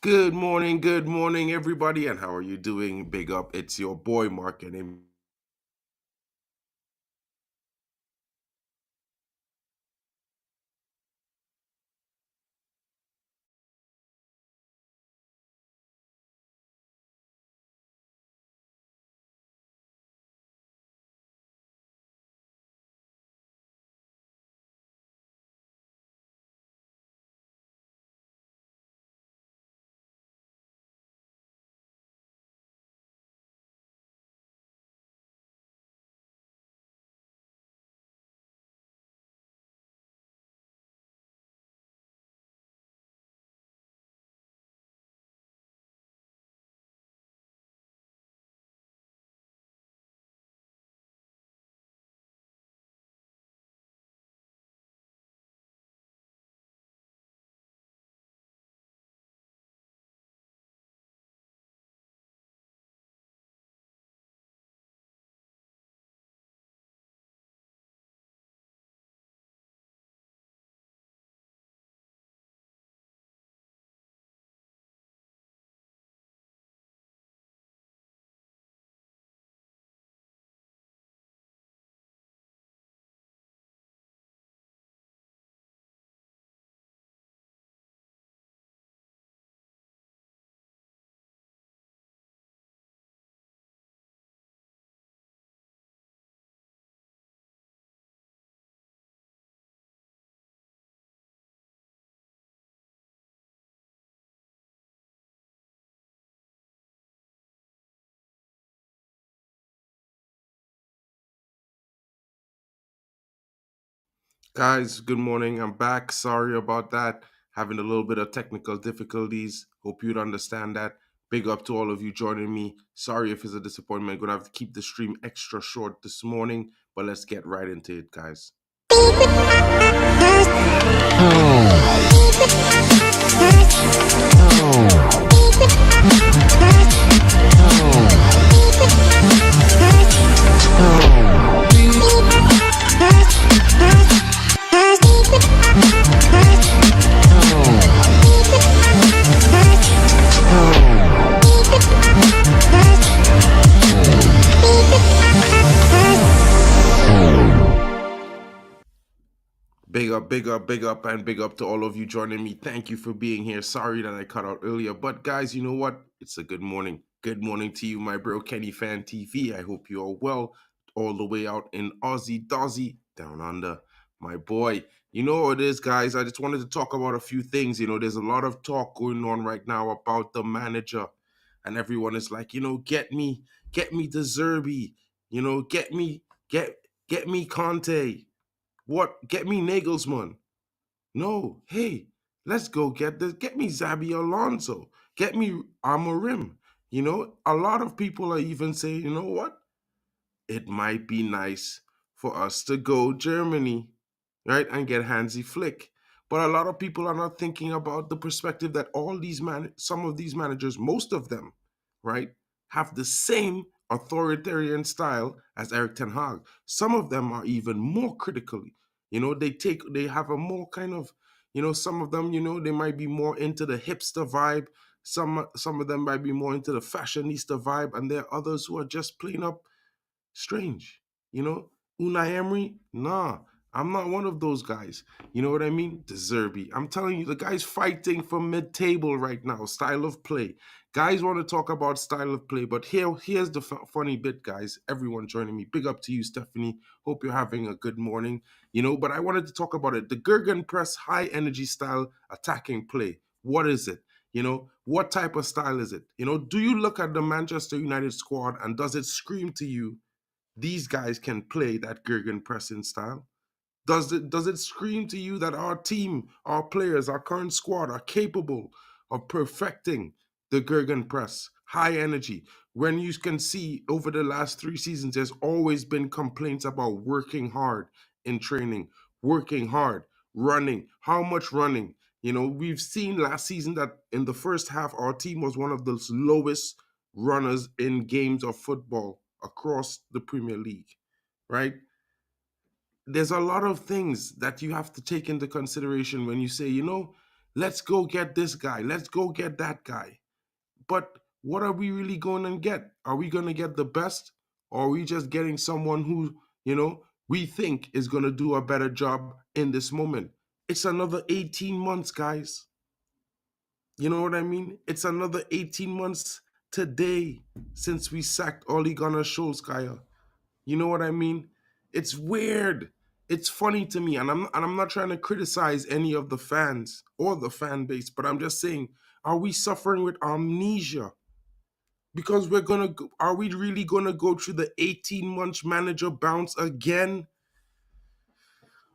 Good morning, everybody, and how are you doing? Big up, it's your boy Mark, and guys, good morning. I'm back. Sorry about that. Having a little bit of technical difficulties. Hope you'd understand that. Big up to all of you joining me. Sorry if it's a disappointment. Gonna have to keep the stream extra short this morning, but let's get right into it, guys. Big up, and big up to all of you joining me. Thank you for being here. Sorry that I cut out earlier, but guys, you know what? It's a good morning. Good morning to you, my bro Kenny Fan TV. I hope you are well, all the way out in Aussie Dozzy, down under. My boy, you know what it is, guys. I just wanted to talk about a few things. There's a lot of talk going on right now about the manager, and everyone is like, get me the Zerbi, get get me Conte. What? Get me Nagelsmann. No, hey, let's go get this. Get me Zabi Alonso. Get me Amorim. A lot of people are even saying, you know what? It might be nice for us to go Germany, right, and get Hansi Flick. But a lot of people are not thinking about the perspective that some of these managers, most of them, right, have the same authoritarian style as Eric Ten Hag. Some of them are even more critically. They have a more kind of, some of them, they might be more into the hipster vibe. Some of them might be more into the fashionista vibe, and there are others who are just plain up strange. You know, Unai Emery, nah, I'm not one of those guys. You know what I mean? De Zerbi. I'm telling you, the guy's fighting for mid-table right now. Style of play. Guys want to talk about style of play, but here's the funny bit, guys. Everyone joining me. Big up to you, Stephanie. Hope you're having a good morning. But I wanted to talk about it. The Gergen press, high energy style attacking play. What is it? What type of style is it? Do you look at the Manchester United squad and does it scream to you these guys can play that Gergen pressing style? Does it scream to you that our team, our players, our current squad are capable of perfecting the Gergen press, high energy? When you can see over the last 3 seasons, there's always been complaints about working hard in training, working hard, running. How much running? We've seen last season that in the first half, our team was one of the lowest runners in games of football across the Premier League, right? There's a lot of things that you have to take into consideration when you say, Let's go get this guy. Let's go get that guy. But what are we really going to get? Are we going to get the best? Or are we just getting someone who, we think is going to do a better job in this moment? It's another 18 months, guys. You know what I mean? It's another 18 months today since we sacked Ole Gunnar Solskjaer. You know what I mean? It's weird. It's funny to me, and I'm not trying to criticize any of the fans or the fan base, but I'm just saying, are we suffering with amnesia? Because are we really gonna go through the 18 months manager bounce again?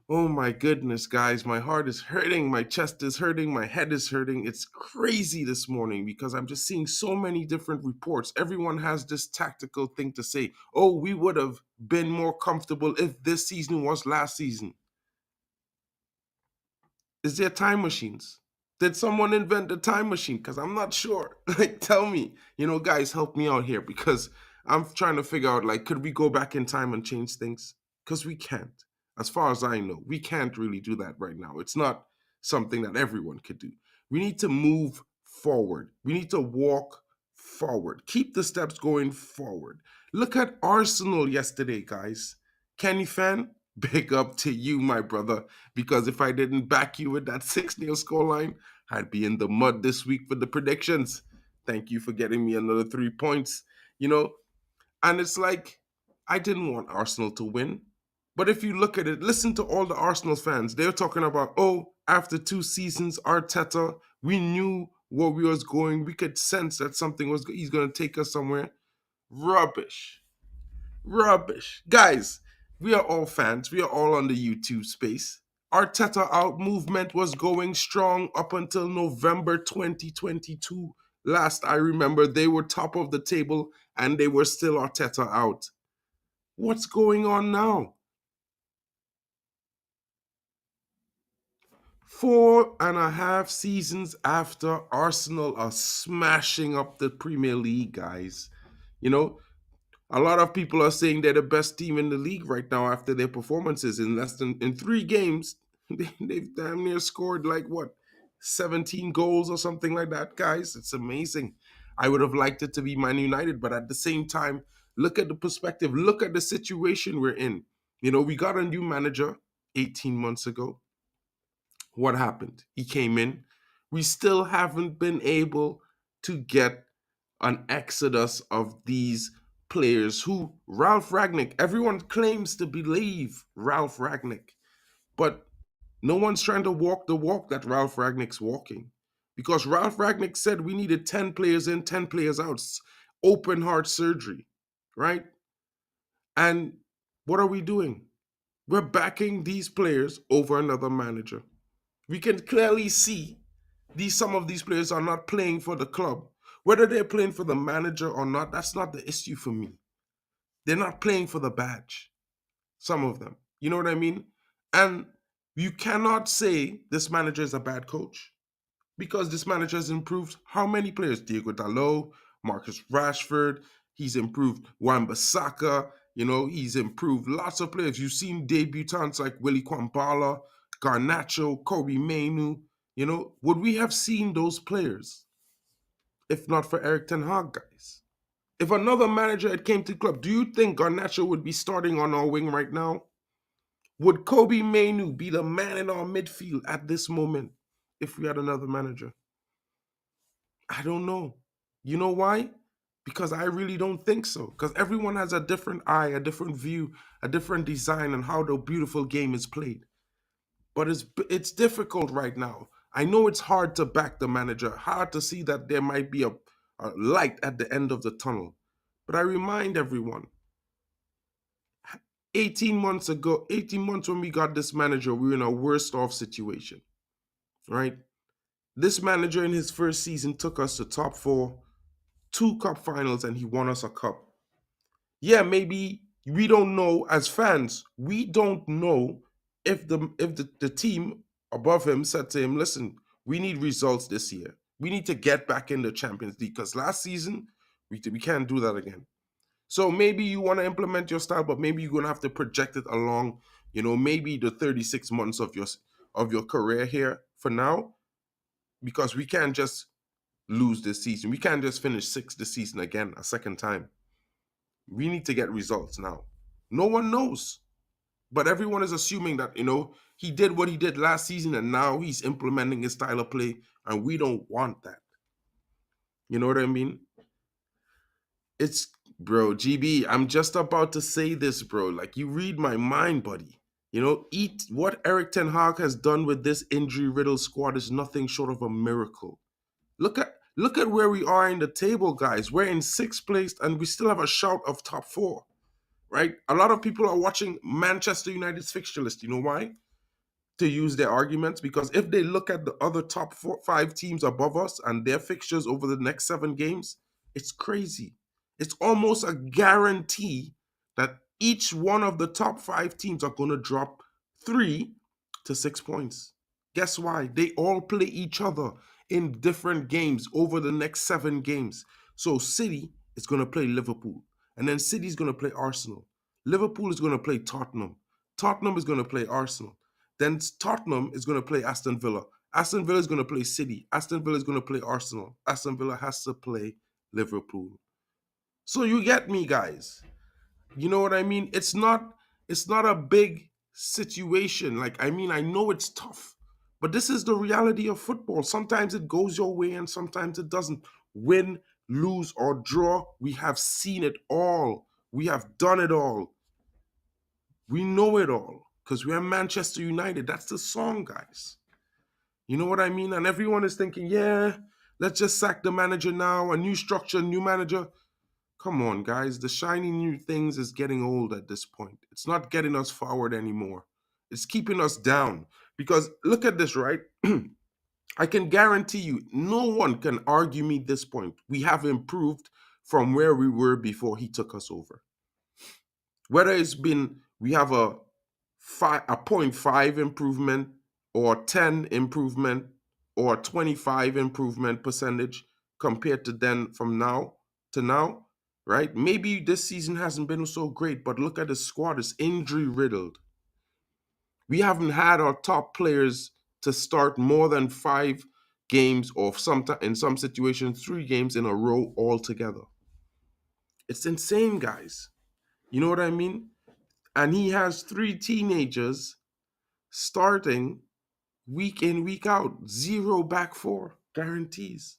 Oh my goodness, guys, my heart is hurting, my chest is hurting, my head is hurting. It's crazy this morning because I'm just seeing so many different reports. Everyone has this tactical thing to say. Oh, we would have been more comfortable if this season was last season. Is there time machines? Did someone invent the time machine? Because I'm not sure. Like, tell me, guys, help me out here because I'm trying to figure out, like, could we go back in time and change things? Because we can't. As far as I know, we can't really do that right now. It's not something that everyone could do. We need to move forward. We need to walk forward. Keep the steps going forward. Look at Arsenal yesterday, guys. Kenny fan, big up to you, my brother, because if I didn't back you with that 6-0 scoreline, I'd be in the mud this week for the predictions. Thank you for getting me another 3 points. You know, and it's like, I didn't want Arsenal to win. But if you look at it, listen to all the Arsenal fans. They're talking about, oh, after 2 seasons, Arteta, we knew where we was going. We could sense that he's going to take us somewhere. Rubbish. Rubbish. Guys, we are all fans. We are all on the YouTube space. Arteta out movement was going strong up until November 2022. Last I remember, they were top of the table and they were still Arteta out. What's going on now? 4.5 seasons after Arsenal are smashing up the Premier League, guys. You know, a lot of people are saying they're the best team in the league right now after their performances in less than in 3 games. They've damn near scored like what 17 goals or something like that, guys. It's amazing. I would have liked it to be Man United, but at the same time, look at the perspective. Look at the situation we're in. We got a new manager 18 months ago. What happened? He came in. We still haven't been able to get an exodus of these players who Ralph Ragnick, everyone claims to believe Ralph Ragnick, but no one's trying to walk the walk that Ralph Ragnick's walking. Because Ralph Ragnick said we needed 10 players in, 10 players out, open heart surgery, right? And what are we doing? We're backing these players over another manager. We can clearly see some of these players are not playing for the club. Whether they're playing for the manager or not, that's not the issue for me. They're not playing for the badge. Some of them. You know what I mean? And you cannot say this manager is a bad coach because this manager has improved how many players? Diego Dalot, Marcus Rashford, he's improved Wan-Bissaka, he's improved lots of players. You've seen debutants like Willy Kwambala, Garnacho, Kobe Mainu. Would we have seen those players if not for Eric Ten Hag, guys? If another manager had came to the club, do you think Garnacho would be starting on our wing right now? Would Kobe Mainu be the man in our midfield at this moment if we had another manager? I don't know. You know why? Because I really don't think so. Because everyone has a different eye, a different view, a different design on how the beautiful game is played. But it's difficult right now. I know it's hard to back the manager, hard to see that there might be a light at the end of the tunnel. But I remind everyone, 18 months ago, 18 months when we got this manager, we were in a worst off situation, right? This manager in his first season took us to top 4, 2 cup finals, and he won us a cup. Yeah, maybe we don't know as fans. We don't know if the team above him said to him, "Listen, we need results this year. We need to get back in the Champions League because last season we can't do that again." So maybe you want to implement your style, but maybe you're gonna have to project it along. Maybe the 36 months of your career here for now. because we can't just lose this season. We can't just finish sixth this season again a second time. We need to get results now. No one knows, but everyone is assuming that, he did what he did last season and now he's implementing his style of play, and we don't want that. You know what I mean? It's, bro, GB, I'm just about to say this, bro. Like, you read my mind, buddy. Eat what Eric Ten Hag has done with this injury-riddled squad is nothing short of a miracle. Look at where we are in the table, guys. We're in sixth place and we still have a shout of top four, right? A lot of people are watching Manchester United's fixture list. You know why? To use their arguments, because if they look at the other top 5 teams above us and their fixtures over the next 7 games, it's crazy. It's almost a guarantee that each one of the top 5 teams are going to drop 3 to 6 points. Guess why? They all play each other in different games over the next 7 games. So City is going to play Liverpool, and then City is going to play Arsenal. Liverpool is going to play Tottenham. Tottenham is going to play Arsenal. Then Tottenham is going to play Aston Villa. Aston Villa is going to play City. Aston Villa is going to play Arsenal. Aston Villa has to play Liverpool. So you get me, guys. You know what I mean? It's not a big situation. Like, I mean, I know it's tough, but this is the reality of football. Sometimes it goes your way and sometimes it doesn't. Win, lose, or draw, we have seen it all. We have done it all. We know it all because we're Manchester United. That's the song, guys. You know what I mean? And everyone is thinking, yeah, let's just sack the manager now, a new structure, new manager. Come on, guys. The shiny new things is getting old at this point. It's not getting us forward anymore. It's keeping us down. Because look at this, right? I can guarantee you, no one can argue me this point. We have improved from where we were before he took us over. Whether it's been, we have a 0.5 improvement or 10 improvement or 25 improvement percentage compared to then from now to now, right? Maybe this season hasn't been so great, but look at the squad, it's injury riddled. We haven't had our top players to start more than 5 games or in some situations 3 games in a row altogether. It's insane, guys. You know what I mean? And he has 3 teenagers starting week in, week out. 0 back 4 guarantees.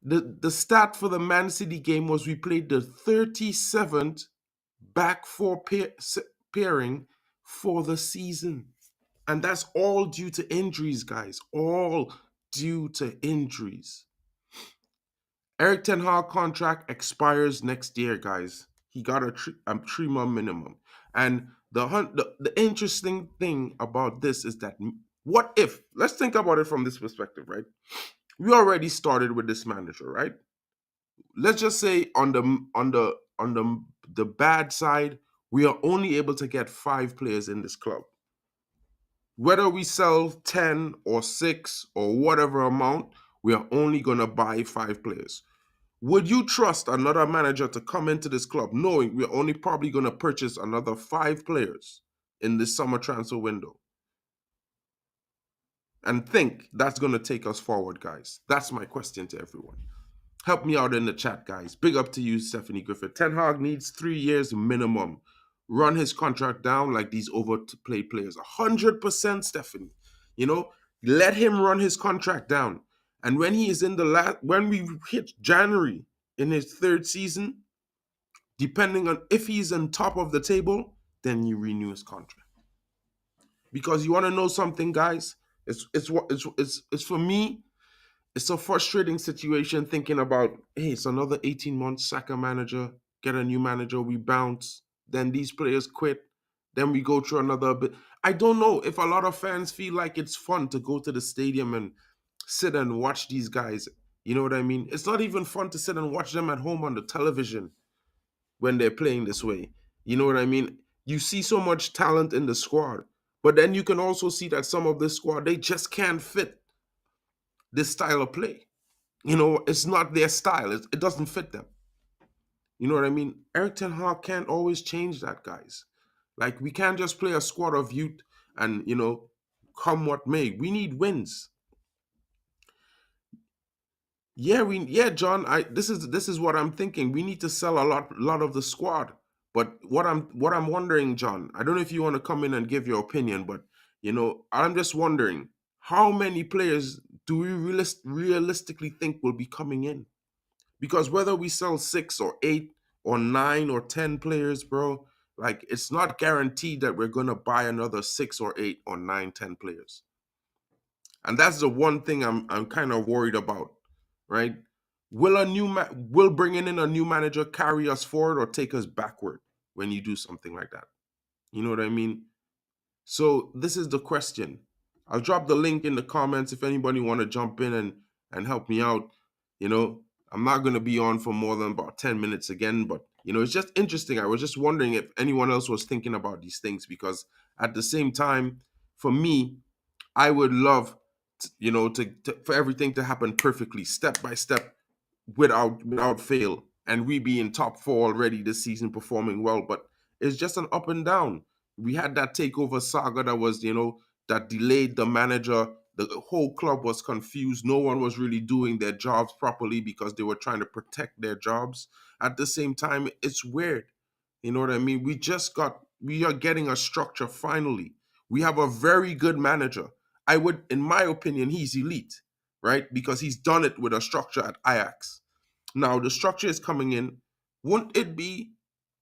The stat for the Man City game was we played the 37th back 4 pairing for the season. And that's all due to injuries, guys. All due to injuries. Eric Ten Hag contract expires next year, guys. He got a 3-month minimum. And the interesting thing about this is that what if, let's think about it from this perspective, right? We already started with this manager, right? Let's just say on the bad side, we are only able to get 5 players in this club. Whether we sell 10 or 6 or whatever amount, we are only going to buy 5 players. Would you trust another manager to come into this club knowing we're only probably going to purchase another 5 players in this summer transfer window? And think that's going to take us forward, guys? That's my question to everyone. Help me out in the chat, guys. Big up to you, Stephanie Griffith. Ten Hag needs 3 years minimum. Run his contract down like these overplayed players. 100%, Stephanie. Let him run his contract down. And when he is in when we hit January in his 3rd season, depending on if he's on top of the table, then you renew his contract. Because you want to know something, guys? It's for me. It's a frustrating situation thinking about, hey, it's another 18 months, sack a manager, get a new manager, we bounce, then these players quit, then we go through another bit. I don't know if a lot of fans feel like it's fun to go to the stadium and sit and watch these guys. You know what I mean? It's not even fun to sit and watch them at home on the television when they're playing this way. You know what I mean? You see so much talent in the squad, but then you can also see that some of this squad, they just can't fit this style of play. It's not their style. It doesn't fit them. You know what I mean? Eric Ten Hag can't always change that, guys. Like, we can't just play a squad of youth and, come what may. We need wins. Yeah, yeah, John. This is what I'm thinking. We need to sell a lot of the squad. But what I'm wondering, John, I don't know if you want to come in and give your opinion, but I'm just wondering how many players do we realistically think will be coming in? Because whether we sell 6 or 8 or 9 or 10 players, bro, like it's not guaranteed that we're gonna buy another 6 or 8 or 9, 10 players. And that's the one thing I'm kind of worried about, right? Will bringing in a new manager carry us forward or take us backward when you do something like that? You know what I mean? So this is the question. I'll drop the link in the comments if anybody want to jump in and help me out. You know, I'm not going to be on for more than about 10 minutes again, but it's just interesting. I was just wondering if anyone else was thinking about these things because at the same time, for me, I would love for everything to happen perfectly, step by step, without fail, and we be in top four already this season, performing well. But it's just an up and down. We had that takeover saga that was, that delayed the manager. The whole club was confused. No one was really doing their jobs properly because they were trying to protect their jobs. At the same time, it's weird. You know what I mean? We are getting a structure finally. We have a very good manager. In my opinion, he's elite, right? Because he's done it with a structure at Ajax. Now the structure is coming in. Wouldn't it be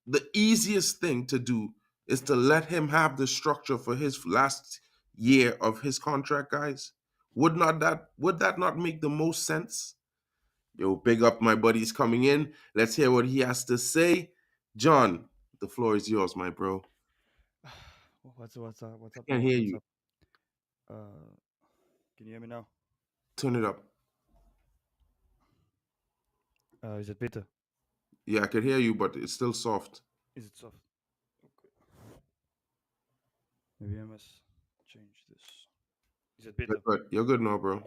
the easiest thing to do is to let him have the structure for his last year of his contract, guys? Would that not make the most sense? Yo, big up my buddies coming in. Let's hear what he has to say. John, the floor is yours, my bro. What's up, Can't everyone? hear What's you. up? Uh, can you hear me now? Turn it up. Is it better? Yeah, I can hear you, but it's still soft. Is it soft? Okay. Maybe I must change this. Is it You're better? good. You're good now, bro.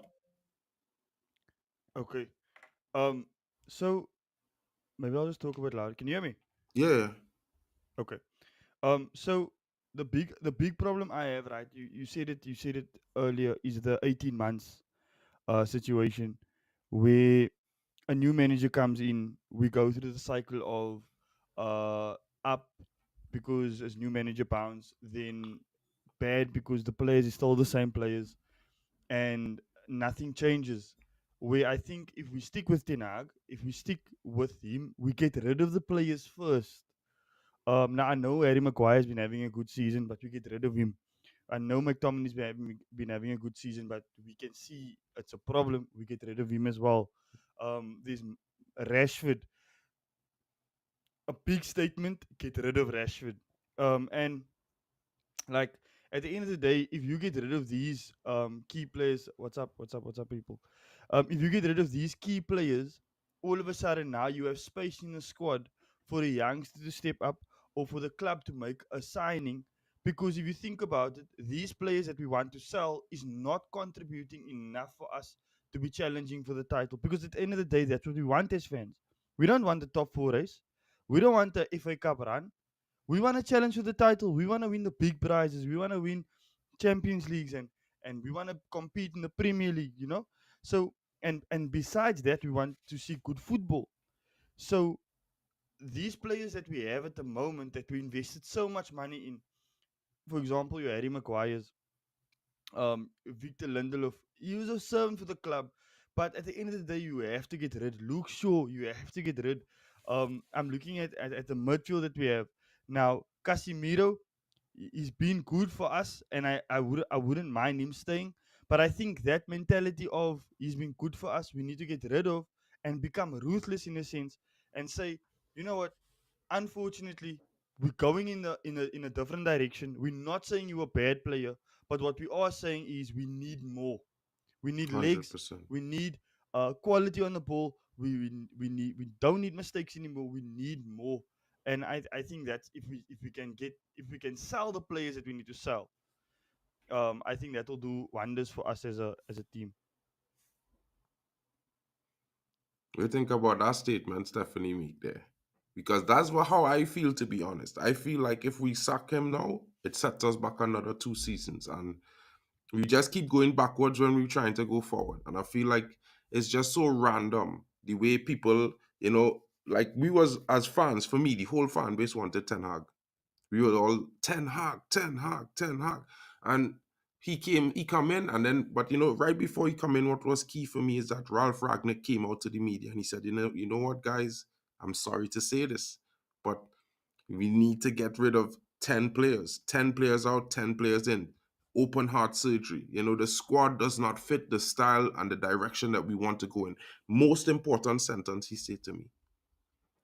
Okay. Um. So maybe I'll just talk a bit louder. Can you hear me? Yeah. Okay. So the big problem I have, right? You said it earlier, is the 18 months situation where a new manager comes in. We go through the cycle of up because as new manager bounce, then bad because the players is still the same players and nothing changes. Where I think if we stick with Ten Hag, if we stick with him, we get rid of the players first. Now I know Harry Maguire has been having a good season, but we get rid of him. I know McTominay's been having a good season, but we can see it's a problem. We get rid of him as well. There's Rashford, a big statement. Get rid of Rashford. And like at the end of the day, if you get rid of these key players, what's up, people? If you get rid of these key players, all of a sudden now you have space in the squad for the youngster to step up or for the club to make a signing. Because if you think about it, these players that we want to sell is not contributing enough for us to be challenging for the title. Because at the end of the day, that's what we want as fans. We don't want the top four race. We don't want the FA Cup run. We want to challenge for the title. We want to win the big prizes. We want to win Champions Leagues and we want to compete in the Premier League. So and besides that, we want to see good football. So these players that we have at the moment that we invested so much money in, for example, your Harry Maguire's, Victor Lindelof, he was a servant for the club. But at the end of the day, you have to get rid. Luke Shaw, you have to get rid. I'm looking at the midfield that we have now. Casemiro, he's been good for us, and I wouldn't mind him staying. But I think that mentality of he's been good for us, we need to get rid of and become ruthless in a sense and say, you know what? Unfortunately, we're going in a different direction. We're not saying you're a bad player, but what we are saying is we need more. We need legs. 100%. We need quality on the ball. We don't need mistakes anymore. We need more. And I think that if we can sell the players that we need to sell, I think that will do wonders for us as a team. What do you think about that statement, Stephanie Meek there? Because that's how I feel, to be honest. I feel like if we sack him now, it sets us back another 2 seasons. And we just keep going backwards when we're trying to go forward. And I feel like It's just so random the way people, like we was as fans. For me, the whole fan base wanted Ten Hag. We were all Ten Hag, Ten Hag, Ten Hag, and he come in, and then, but right before he come in, what was key for me is that Ralph Ragnick came out to the media and he said, you know what, guys, I'm sorry to say this, but we need to get rid of 10 players, 10 players out, 10 players in. Open heart surgery. The squad does not fit the style and the direction that we want to go in. Most important sentence he said to me.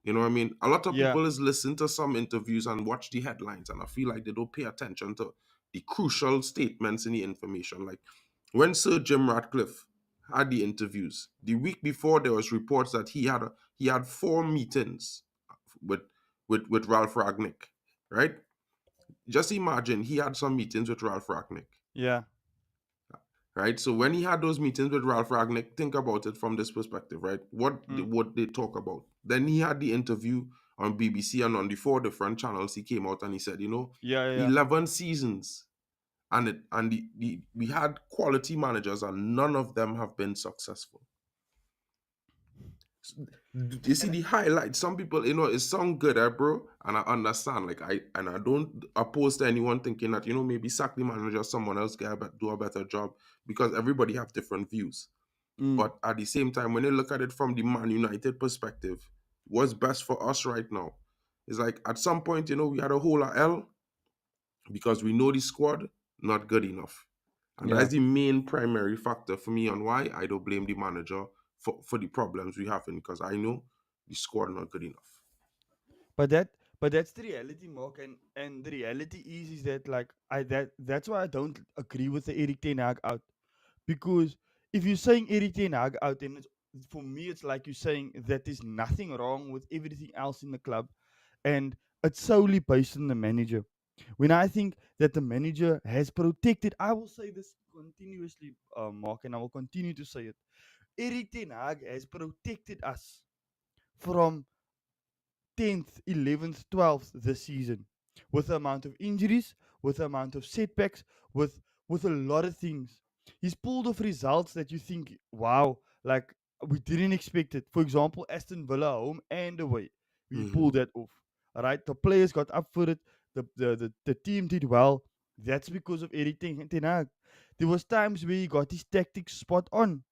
You know what I mean? A lot of Yeah, people is listen to some interviews and watch the headlines, and I feel like they don't pay attention to the crucial statements in the information. Like when Sir Jim Ratcliffe had the interviews, the week before there was reports that he had 4 meetings with with Ralph Ragnick, right? Just imagine he had some meetings with Ralph Ragnick, yeah, right? So when he had those meetings with Ralph Ragnick, think about it from this perspective, right? mm, What they talk about. Then he had the interview on BBC and on the 4 different channels. He came out and he said, yeah, yeah, yeah. 11 seasons, and we had quality managers and none of them have been successful. You see And the highlights. Some people, it sound good, bro, and I understand. Like I don't oppose to anyone thinking that maybe sack the manager, someone else do a better job, because everybody have different views. mm, But at the same time, when you look at it from the Man United perspective, what's best for us right now is like at some point, we had a whole L because we know the squad not good enough. And yeah. that's the main primary factor for me on why I don't blame the manager for the problems we have in, because I know the squad not good enough. But that's the reality, Mark. And the reality is that like that's why I don't agree with the Eric Ten Hag out. Because if you're saying Eric Ten Hag out, then for me it's like you're saying that there's nothing wrong with everything else in the club, and it's solely based on the manager. When I think that the manager has protected, I will say this continuously, Mark, and I will continue to say it. Eric Ten Hag has protected us from 10th, 11th, 12th this season, with the amount of injuries, with the amount of setbacks, with a lot of things. He's pulled off results that you think, wow, like we didn't expect it. For example, Aston Villa home and away, we Hmm. pulled that off. All right, the players got up for it. The team did well. That's because of Eric Ten Hag. There was times where he got his tactics spot on.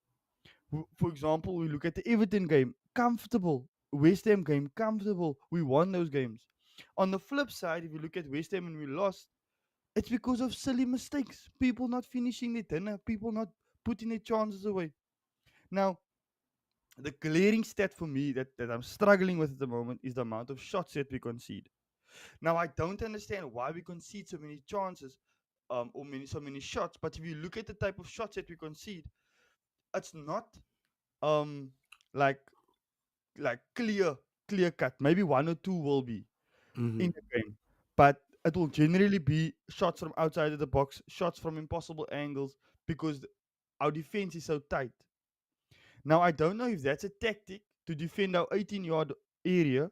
For example, we look at the Everton game, comfortable. West Ham game, comfortable. We won those games. On the flip side, if you look at West Ham and we lost, it's because of silly mistakes. People not finishing their dinner, people not putting their chances away. Now, the glaring stat for me that I'm struggling with at the moment is the amount of shots that we concede. Now, I don't understand why we concede so many chances, or so many shots. But if you look at the type of shots that we concede, it's not um like clear cut. Maybe one or two will be Hmm. in the game, but it will generally be shots from outside of the box, shots from impossible angles, because our defense is so tight. Now I don't know if that's a tactic to defend our 18-yard area,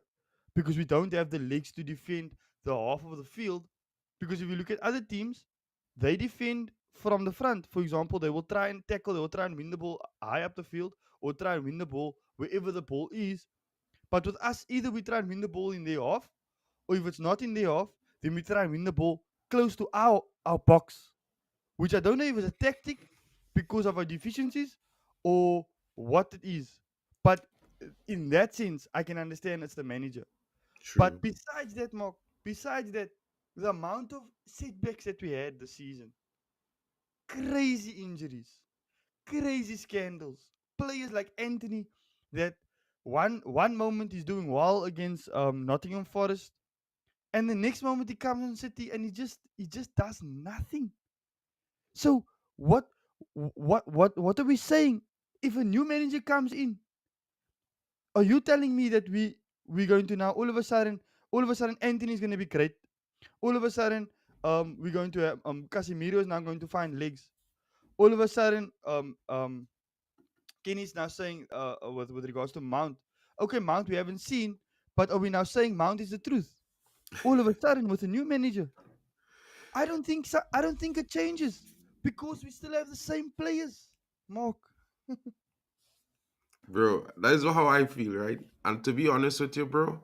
because we don't have the legs to defend the half of the field. Because if you look at other teams, they defend from the front. For example, they will try and tackle, they will try and win the ball high up the field, or try and win the ball wherever the ball is. But with us, either we try and win the ball in their half, or if it's not in their half, then we try and win the ball close to our box, which I don't know if it's a tactic because of our deficiencies or what it is. But in that sense, I can understand it's the manager. But True. besides that, Mark, besides that, the amount of setbacks that we had this season, crazy injuries, crazy scandals, players like Anthony, that one moment he's doing well against Nottingham Forest, and the next moment he comes on City and he just does nothing. So what what are we saying? If a new manager comes in, are you telling me that we're going to now all of a sudden Anthony is going to be great? All of a sudden we're going to have Casemiro is now going to find legs. All of a sudden Kenny's now saying with regards to Mount. Okay, Mount we haven't seen, but are we now saying Mount is the truth? All of a sudden with a new manager, I don't think so. I don't think it changes because we still have the same players. Mark. bro. That is how I feel, right? And to be honest with you, bro,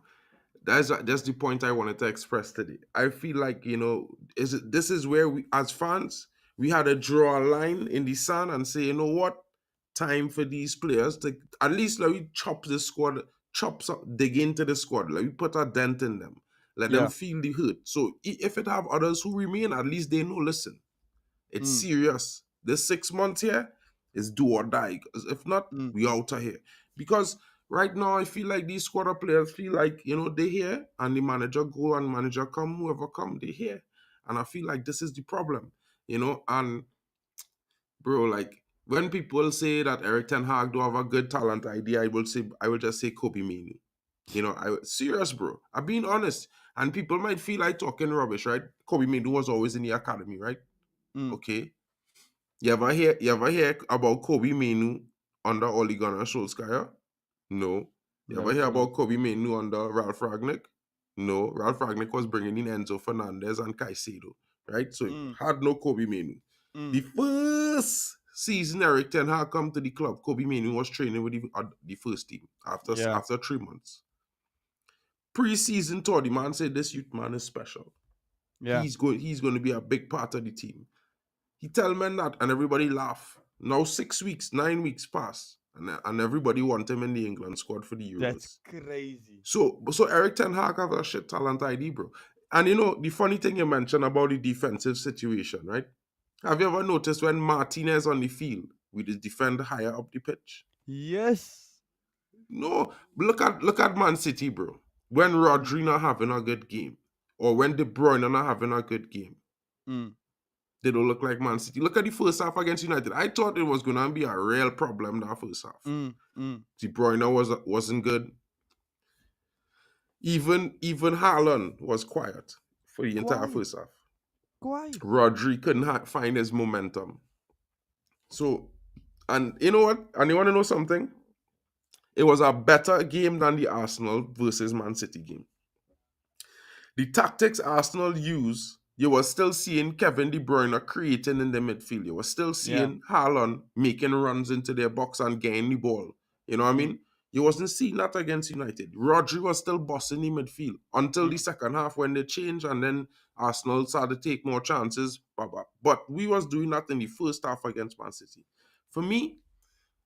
that's the point I wanted to express today. I feel like this is where we, as fans, we had to draw a line in the sand and say, you know what, time for these players to at least let me chop the squad, dig into the squad, let me put a dent in them, let them Yeah. feel the hurt. So if it have others who remain, at least they know. Listen, it's Mm, serious. This 6 months here is do or die. 'Cause if not, mm, we out of here. Because right now I feel like these squad of players feel like, they here and the manager go and manager come, whoever come, they here. And I feel like this is the problem. And bro, like when people say that Eric Ten Hag do have a good talent idea, I will just say Kobe Minu. I serious, bro. I'm being honest. And people might feel like talking rubbish, right? Kobe Minu was always in the academy, right? mm. Okay. You ever hear about Kobe Menu under Ole Gunnar Solskjaer? No. You ever Never hear heard of. about Kobe Menu under Ralph Ragnick? No. Ralph Ragnick was bringing in Enzo Fernandez and Caicedo, right? So Mm, had no Kobe Menu. The mm. first season Eric Ten Hag come to the club, Kobe Menu was training with the first team Yeah. after 3 months. Pre-season tour, the man said this youth man is special. Yeah. He's going to be a big part of the team. He tell men that, and everybody laugh. Now 6 weeks, 9 weeks pass, and everybody want him in the England squad for the That's Euros. crazy. So Eric Ten Hag have a shit talent ID, bro. And the funny thing you mentioned about the defensive situation, right? Have you ever noticed when Martinez on the field, we just defend higher up the pitch? Yes. No, look at Man City, bro. When Mm, Rodri not having a good game, or when De Bruyne not having a good game, mm, they don't look like Man City. Look at the first half against United. I thought it was going to be a real problem that first half. mm, mm. De Bruyne wasn't good. Even Haaland was quiet for the entire Quiet. first half. Quiet. Rodri couldn't find his momentum. So, and you know what? And you want to know something? It was a better game than the Arsenal versus Man City game. The tactics Arsenal use, you were still seeing Kevin De Bruyne creating in the midfield. You were still Yeah. seeing Haaland making runs into their box and getting the ball. You know what I Mm, mean? You wasn't seeing that against United. Rodri was still bossing the midfield until the mm, second half when they changed and then Arsenal started to take more chances. Blah, blah. But we was doing that in the first half against Man City. For me,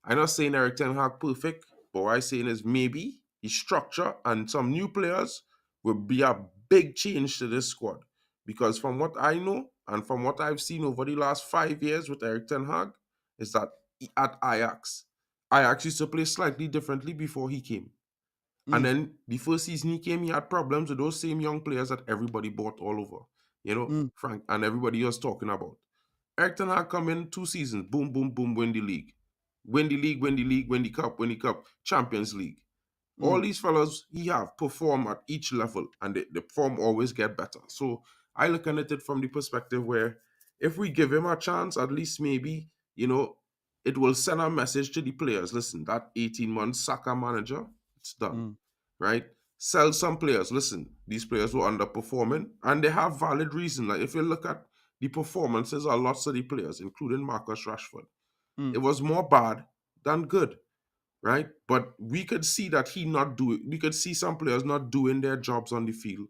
I'm not saying Eric Ten Hag perfect, but what I'm saying is maybe his structure and some new players will be a big change to this squad. Because from what I know and from what I've seen over the last 5 years with Eric Ten Hag, is that at Ajax used to play slightly differently before he came. And mm, then the first season he came, he had problems with those same young players that everybody bought all over. mm, Frank, and everybody was talking about. Eric Ten Hag come in 2 seasons, boom, boom, boom, win the league. Win the league, win the league, win the cup, Champions League. All mm. these fellas he have perform at each level and the form always get better. So I look at it from the perspective where if we give him a chance, at least maybe, it will send a message to the players. Listen, that 18-month Saka manager, it's done. Mm, Right? Sell some players. Listen, these players were underperforming and they have valid reason. Like if you look at the performances of lots of the players, including Marcus Rashford, it mm, was more bad than good, right? But we could see that he not do it. We could see some players not doing their jobs on the field.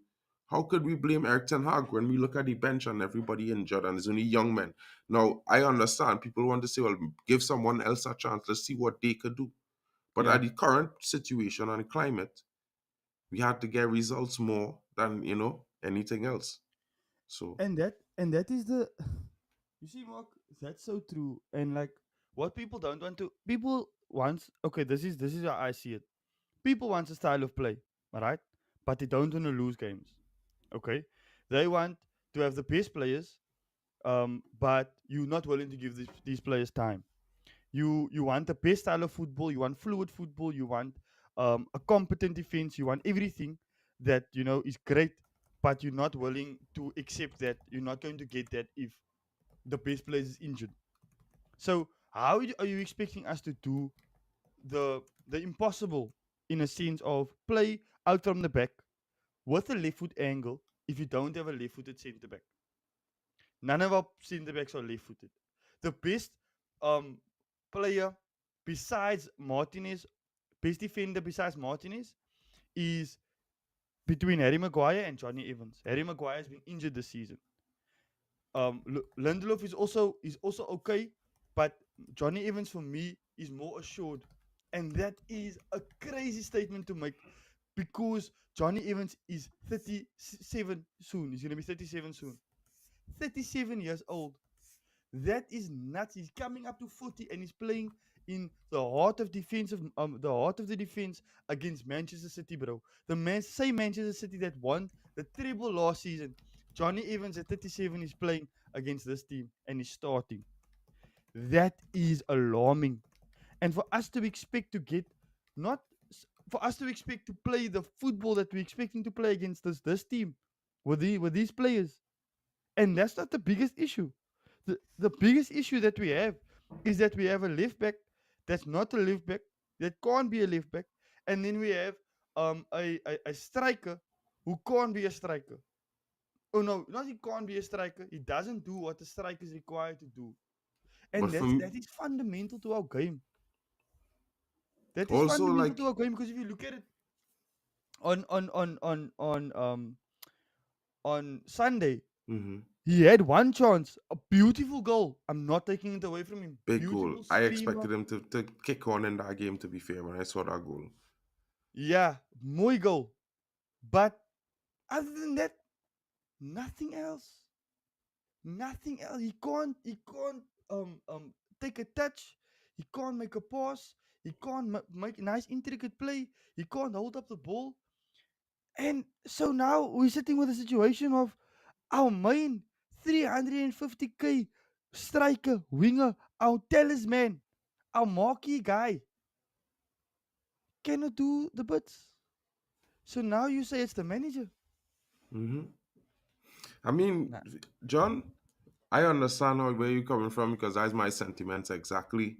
How could we blame Eric Ten Hag when we look at the bench and everybody injured and it's only young men? Now, I understand people want to say, well, give someone else a chance. Let's see what they could do. But yeah. at the current situation and climate, we had to get results more than, anything else. So, And that is the you see, Mark, that's so true. And like what people don't want to people wants okay, this is how I see it. People want a style of play, alright? But they don't want to lose games. Okay? They want to have the best players, but you're not willing to give these players time. You want the best style of football, you want fluid football, you want a competent defense, you want everything that is great, but you're not willing to accept that you're not going to get that if the best player is injured. So how are you expecting us to do the impossible in a sense of play out from the back with a left foot angle if you don't have a left footed centre back? None of our centre backs are left footed. The best um, player besides Martinez best defender besides Martinez is between Harry Maguire and Johnny Evans. Harry Maguire has been injured this season. Lindelof is also okay, but Johnny Evans for me is more assured, and that is a crazy statement to make because Johnny Evans is 37 soon. He's gonna be 37 soon. 37 years old. That is nuts. He's coming up to 40 and he's playing in the heart of the defense against Manchester City, bro. Same Manchester City that won the treble last season. Johnny Evans at 37 is playing against this team and he's starting. That is alarming. And for us to expect to get not for us to expect to play the football that we're expecting to play against this team with these players, and that's not the biggest issue. The biggest issue that we have is that we have a left back that's not a left back, that can't be a left back. And then we have a striker who can't be a striker. Oh no, not he can't be a striker. He doesn't do what a striker is required to do. But And for that is fundamental to our game. That is also, fundamental like, to our game because if you look at it on on on on on um on Sunday, mhm, he had one chance, a beautiful goal. I'm not taking it away from him. big goal. Beautiful I screamer. expected him to kick on in that game, to be fair, when I saw that goal. Yeah, muy goal. But other than that, nothing else. Nothing else. He can't take a touch. He can't make a pass. He can't make a nice intricate play. He can't hold up the ball. And so now we're sitting with a situation of our main 350k striker, winger, our talisman, our marquee guy cannot do the bits. So now you say it's the manager. Hmm. I mean, Nah. John, I understand where you're coming from because that's my sentiments exactly.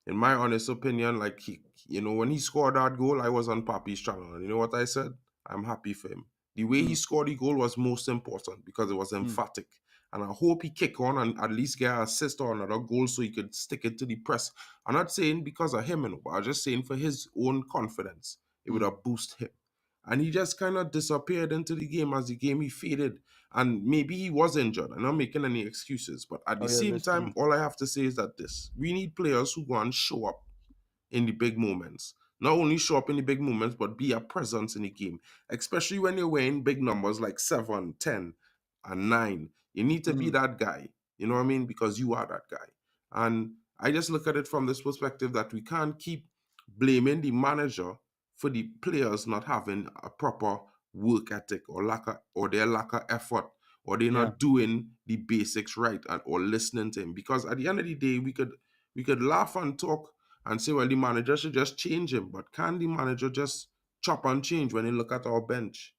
In my honest opinion, like when he scored that goal, I was on Papi's channel, and you know what I said? I'm happy for him. The way he Mm, scored the goal was most important because it was mm, emphatic, and I hope he kick on and at least get an assist or another goal so he could stick it to the press. I'm not saying because of him, but I'm just saying for his own confidence, it would mm. have boosted him. And he just kind of disappeared into the game as the game he faded. And maybe he was injured. I'm not making any excuses. But at the Oh yeah, same that's time, true. all I have to say is that we need players who go and show up in the big moments. Not only show up in the big moments, but be a presence in the game. Especially when you're wearing big numbers like 7, 10, and 9. You need to be Mm, that guy. You know what I mean? Because you are that guy. And I just look at it from this perspective that we can't keep blaming the manager for the players not having a proper work ethic or their lack of effort, or they're yeah. not doing the basics right, or listening to him. Because at the end of the day, we could laugh and talk and say, well, the manager should just change him. But can the manager just chop and change when you look at our bench?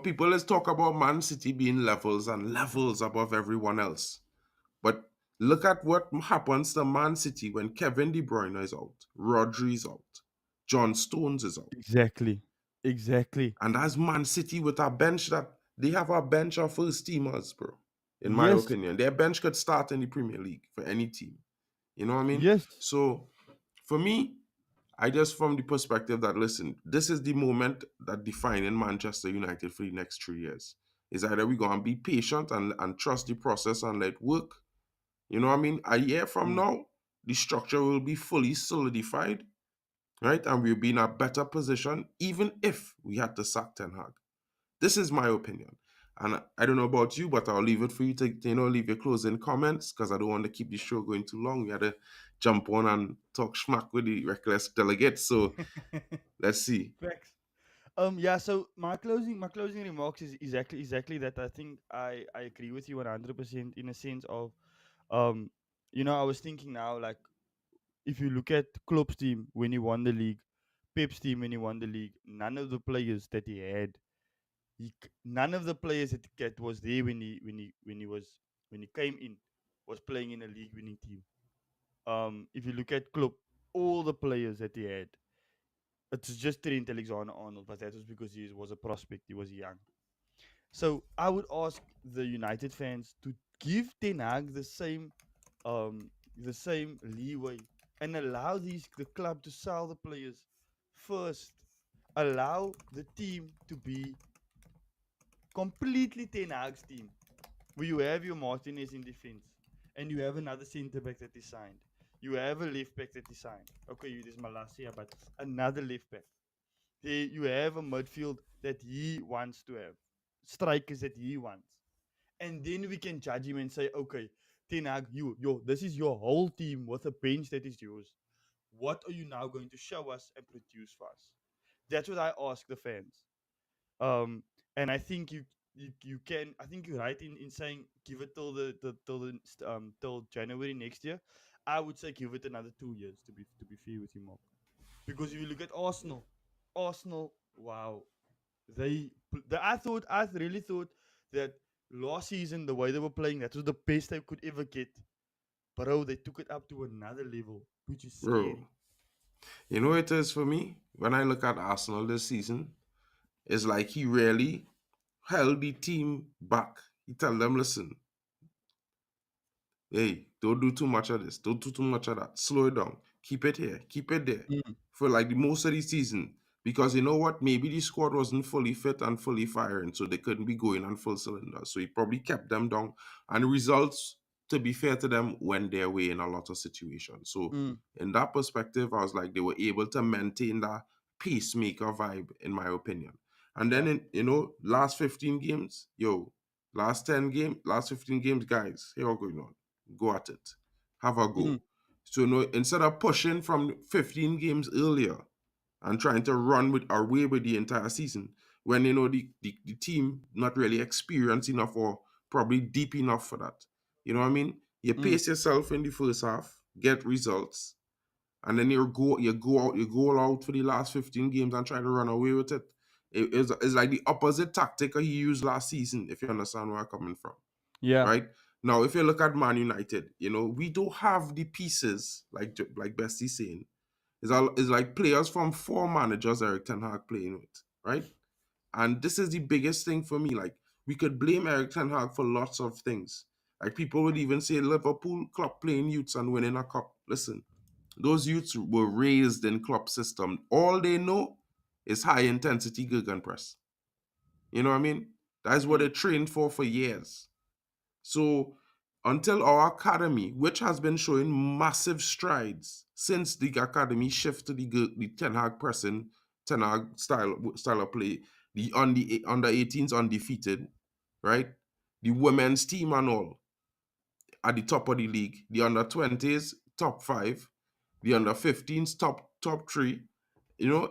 People let's talk about Man City being levels and levels above everyone else. But look at what happens to Man City when Kevin De Bruyne is out, Rodri is out, John Stones is out. Exactly. Exactly. And that's Man City with a bench that they have a bench of first teamers, bro. In my Yes. opinion, their bench could start in the Premier League for any team. You know what I mean? Yes. So for me, I just from the perspective that listen, this is the moment that defining Manchester United for the next 3 years. Is either we gonna be patient and trust the process and let work. You know what I mean? A year from Mm. now, the structure will be fully solidified, right? And we'll be in a better position, even if we had to sack Ten Hag. This is my opinion. And I don't know about you, but I'll leave it for you to leave your closing comments because I don't want to keep the show going too long. We had to jump on and talk schmack with the reckless delegates. So let's see. Facts. Yeah, so my closing remarks is exactly that. I think I agree with you 100% in a sense of um I was thinking now, like, if you look at Klopp's team when he won the league, Pep's team when he won the league, none of the players that he had, none of the players that was there when he came in was playing in a league winning team. If you look at Klopp, all the players that he had, it's just Trent Alexander-Arnold, but that was because he was a prospect. He was young. So I would ask the United fans to give Ten Hag the same leeway and allow the club to sell the players first. Allow the team to be completely Ten Hag's team, where you have your Martinez in defense, and you have another centre back that is signed. You have a left back that is signed. Okay, you there's Malasia, but another left back. There you have a midfield that he wants to have, strikers that he wants, and then we can judge him and say, okay, Ten Hag, this is your whole team with a bench that is yours. What are you now going to show us and produce for us? That's what I ask the fans. Um, and I think you can. I think you're right in saying give it till January next year. I would say give it another 2 years to be fair with you, Mark. Because if you look at Arsenal, wow, I really thought that last season the way they were playing, that was the best they could ever get. Bro, they took it up to another level, which is Bro, scary. you know what it is for me? When I look at Arsenal this season, it's like he really held the team back. He tell them, listen, hey, don't do too much of this. Don't do too much of that. Slow it down. Keep it here. Keep it there. Mm, For like the most of the season. Because you know what? Maybe the squad wasn't fully fit and fully firing, so they couldn't be going on full cylinder. So he probably kept them down. And the results, to be fair to them, went their way in a lot of situations. So mm, in that perspective, I was like, they were able to maintain that peacemaker vibe, in my opinion. And then yeah. in last 15 games, last 15 games, guys, here we going on. Go at it. Have a Mm, go. So instead of pushing from 15 games earlier and trying to run with our way with the entire season, when the team not really experienced enough or probably deep enough for that. You know what I mean? You mm, pace yourself in the first half, get results, and then you go all out for the last 15 games and try to run away with it. It's like the opposite tactic he used last season, if you understand where I'm coming from, yeah. right? Now, if you look at Man United, we don't have the pieces like Bestie's saying. It's like players from four managers Eric Ten Hag playing with, right? And this is the biggest thing for me. Like, we could blame Eric Ten Hag for lots of things. Like, people would even say Liverpool club playing youths and winning a cup. Listen, those youths were raised in club system. All they know is high intensity gegenpress. You know what I mean? That's what Mm, they trained for years. So until our academy, which has been showing massive strides since the academy shift to the Ten Hag pressing, Ten Hag style of play, the under 18s undefeated, right? The women's team and all at the top of the league, the under 20s top five, the under 15s top three.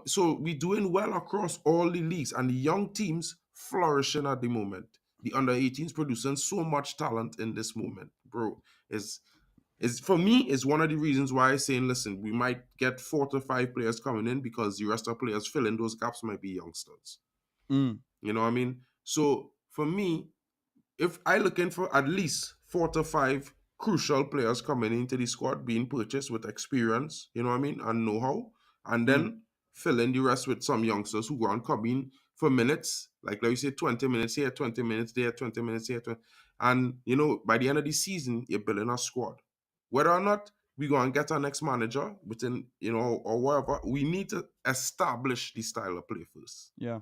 So we're doing well across all the leagues, and the young teams flourishing at the moment. The under 18s producing so much talent in this moment, bro. Is for me is one of the reasons why I'm saying, listen, we might get 4 to 5 players coming in because the rest of players filling those gaps might be youngsters. mm, You know what I mean? So for me, if I looking for at least 4 to 5 crucial players coming into the squad being purchased with experience, you know what I mean, and know-how, and mm, then fill in the rest with some youngsters who go and come in for minutes, like you say, 20 minutes here, 20 minutes there, 20 minutes here, and by the end of the season, you're building a squad. Whether or not we go and get our next manager within, or whatever, we need to establish the style of play first, yeah.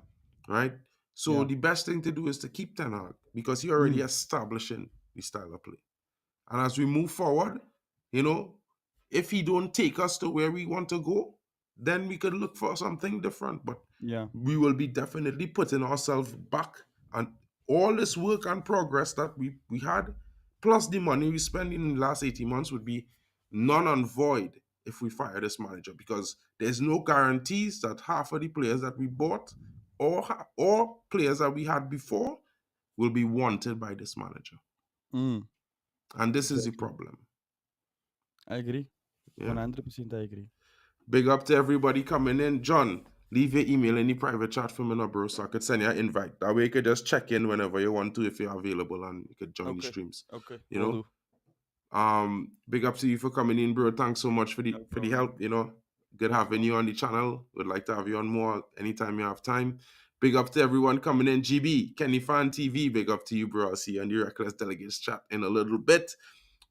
right? So Yeah. the best thing to do is to keep Ten Hag because he already Mm, establishing the style of play. And as we move forward, you know, if he don't take us to where we want to go, then we could look for something different. But yeah. we will be definitely putting ourselves back and all this work and progress that we had, plus the money we spent in the last 18 months would be none and void if we fire this manager because there's no guarantees that half of the players that we bought or players that we had before will be wanted by this manager. Mm, And this is the exactly. problem. I agree. Yeah. 100% I agree. Big up to everybody coming in. John, leave your email in the private chat for me, no, bro, so I could send you an invite. That way you could just check in whenever you want to if you're available and you could join the Okay. streams. Okay. You Will know? do. Big up to you for coming in, bro. Thanks so much for the No for the problem. help. Good No having you problem. on the channel. Would like to have you on more anytime you have time. Big up to everyone coming in. GB, Kenny Fan TV, big up to you, bro. I'll see you on the Reckless Delegates chat in a little bit.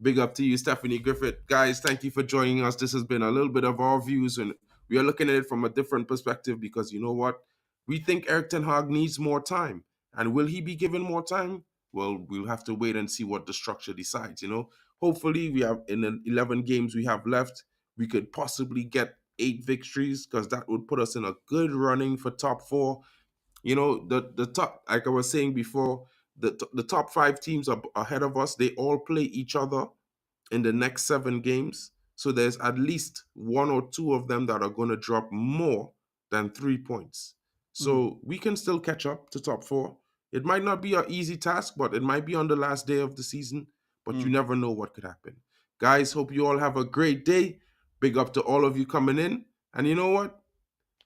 Big up to you, Stephanie Griffith. Guys, thank you for joining us. This has been a little bit of our views, and we are looking at it from a different perspective because you know what? We think Eric Ten Hag needs more time. And will he be given more time? Well, we'll have to wait and see what the structure decides. Hopefully, we have in the 11 games we have left, we could possibly get 8 victories because that would put us in a good running for top four. The top, like I was saying before, the top 5 teams are ahead of us. They all play each other in the next 7 games. So there's at least 1 or 2 of them that are going to drop more than 3 points. Mm, So we can still catch up to top four. It might not be an easy task, but it might be on the last day of the season. But you mm. never know what could happen. Guys, hope you all have a great day. Big up to all of you coming in. And you know what?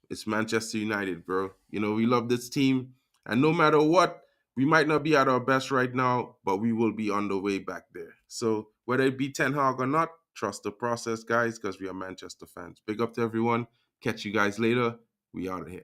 It's Manchester United, bro. We love this team. And no matter what, we might not be at our best right now, but we will be on the way back there. So whether it be Ten Hag or not, trust the process, guys, because we are Manchester fans. Big up to everyone. Catch you guys later. We out of here.